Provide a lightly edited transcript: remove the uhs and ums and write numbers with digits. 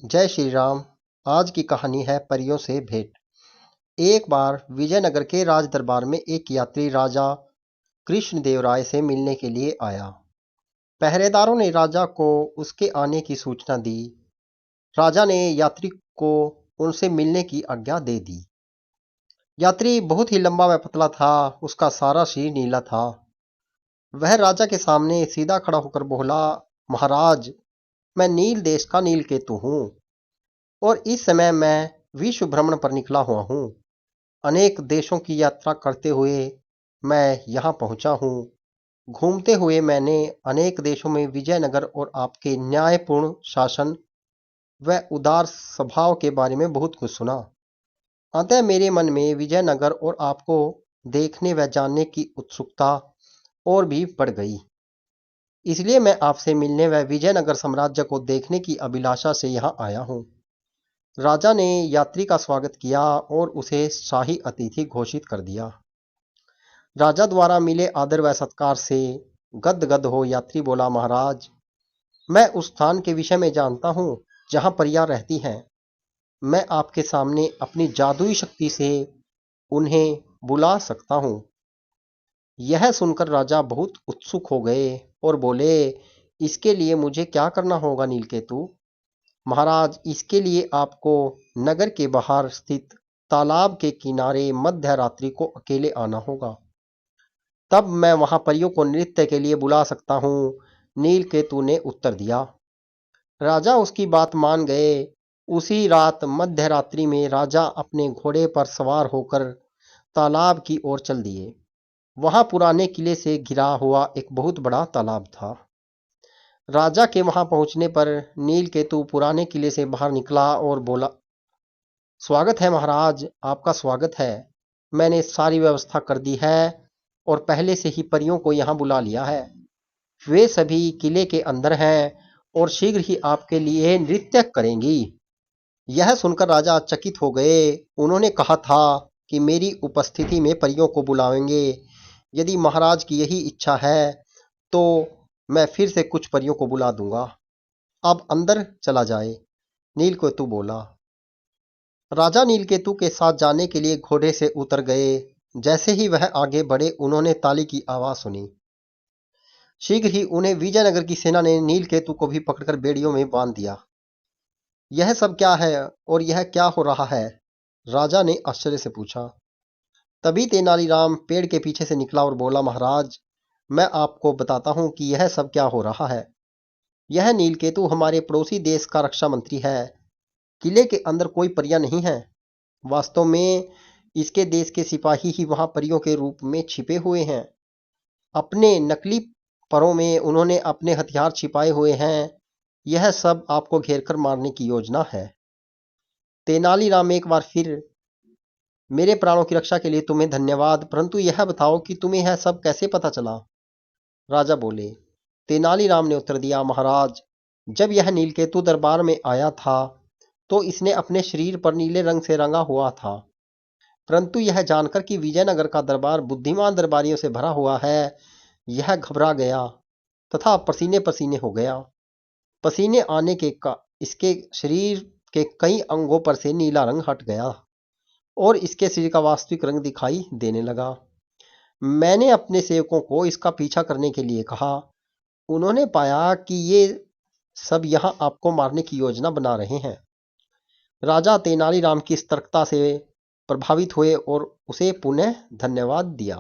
जय श्री राम। आज की कहानी है परियों से भेंट। एक बार विजयनगर के राज दरबार में एक यात्री राजा कृष्णदेव राय से मिलने के लिए आया। पहरेदारों ने राजा को उसके आने की सूचना दी। राजा ने यात्री को उनसे मिलने की आज्ञा दे दी। यात्री बहुत ही लंबा व पतला था, उसका सारा शरीर नीला था। वह राजा के सामने सीधा खड़ा होकर बोला, महाराज, मैं नील देश का नीलकेतु हूँ और इस समय मैं विश्व भ्रमण पर निकला हुआ हूँ। अनेक देशों की यात्रा करते हुए मैं यहाँ पहुँचा हूँ। घूमते हुए मैंने अनेक देशों में विजयनगर और आपके न्यायपूर्ण शासन व उदार स्वभाव के बारे में बहुत कुछ सुना। अतः मेरे मन में विजयनगर और आपको देखने व जानने की उत्सुकता और भी बढ़ गई। इसलिए मैं आपसे मिलने व विजयनगर साम्राज्य को देखने की अभिलाषा से यहाँ आया हूँ। राजा ने यात्री का स्वागत किया और उसे शाही अतिथि घोषित कर दिया। राजा द्वारा मिले आदर व सत्कार से गदगद हो यात्री बोला, महाराज, मैं उस स्थान के विषय में जानता हूँ जहाँ परियां रहती हैं। मैं आपके सामने अपनी जादुई शक्ति से उन्हें बुला सकता हूँ। यह सुनकर राजा बहुत उत्सुक हो गए और बोले, इसके लिए मुझे क्या करना होगा नीलकेतु? महाराज, इसके लिए आपको नगर के बाहर स्थित तालाब के किनारे मध्य रात्रि को अकेले आना होगा। तब मैं वहां परियों को नृत्य के लिए बुला सकता हूँ। नीलकेतु ने उत्तर दिया। राजा उसकी बात मान गए। उसी रात मध्य रात्रि में राजा अपने घोड़े पर सवार होकर तालाब की ओर चल दिए। वहां पुराने किले से घिरा हुआ एक बहुत बड़ा तालाब था। राजा के वहां पहुंचने पर नीलकेतु पुराने किले से बाहर निकला और बोला, स्वागत है महाराज, आपका स्वागत है। मैंने सारी व्यवस्था कर दी है और पहले से ही परियों को यहाँ बुला लिया है। वे सभी किले के अंदर हैं और शीघ्र ही आपके लिए नृत्य करेंगी। यह सुनकर राजा चकित हो गए। उन्होंने कहा था कि मेरी उपस्थिति में परियों को बुलावेंगे। यदि महाराज की यही इच्छा है तो मैं फिर से कुछ परियों को बुला दूंगा। अब अंदर चला जाए, नीलकेतु बोला। राजा नीलकेतु के साथ जाने के लिए घोड़े से उतर गए। जैसे ही वह आगे बढ़े उन्होंने ताली की आवाज सुनी। शीघ्र ही उन्हें विजयनगर की सेना ने नीलकेतु को भी पकड़कर बेड़ियों में बांध दिया। यह सब क्या है और यह क्या हो रहा है? राजा ने आश्चर्य से पूछा। तभी तेनालीराम पेड़ के पीछे से निकला और बोला, महाराज, मैं आपको बताता हूँ कि यह सब क्या हो रहा है। यह नीलकेतु हमारे पड़ोसी देश का रक्षा मंत्री है। किले के अंदर कोई परियां नहीं है। वास्तव में इसके देश के सिपाही ही वहां परियों के रूप में छिपे हुए हैं। अपने नकली परों में उन्होंने अपने हथियार छिपाए हुए हैं। यह सब आपको घेरकर मारने की योजना है। तेनालीराम, एक बार फिर मेरे प्राणों की रक्षा के लिए तुम्हें धन्यवाद, परंतु यह बताओ कि तुम्हें यह सब कैसे पता चला? राजा बोले। तेनालीराम ने उत्तर दिया, महाराज, जब यह नीलकेतु दरबार में आया था तो इसने अपने शरीर पर नीले रंग से रंगा हुआ था, परंतु यह जानकर कि विजयनगर का दरबार बुद्धिमान दरबारियों से भरा हुआ है, यह घबरा गया तथा पसीने पसीने हो गया। पसीने आने के का इसके शरीर के कई अंगों पर से नीला रंग हट गया और इसके शरीर का वास्तविक रंग दिखाई देने लगा। मैंने अपने सेवकों को इसका पीछा करने के लिए कहा। उन्होंने पाया कि ये सब यहाँ आपको मारने की योजना बना रहे हैं। राजा तेनालीराम की सतर्कता से प्रभावित हुए और उसे पुनः धन्यवाद दिया।